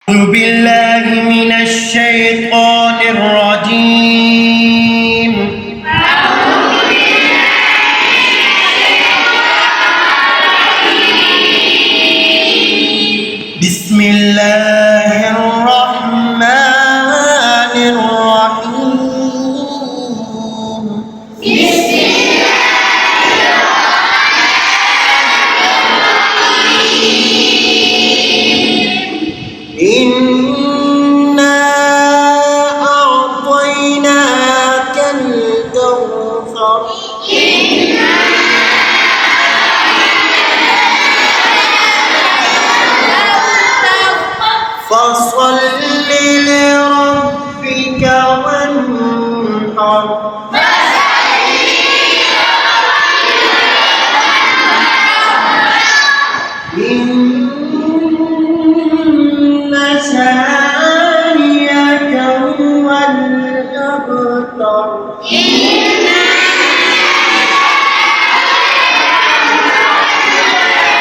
أعوذ بالله من الشيطان الرجيم. بسم الله الرحمن الرحيم. إنا أعطيناك الكوثر. فصل لربك وانحر. إن شانئك هو الأبتر.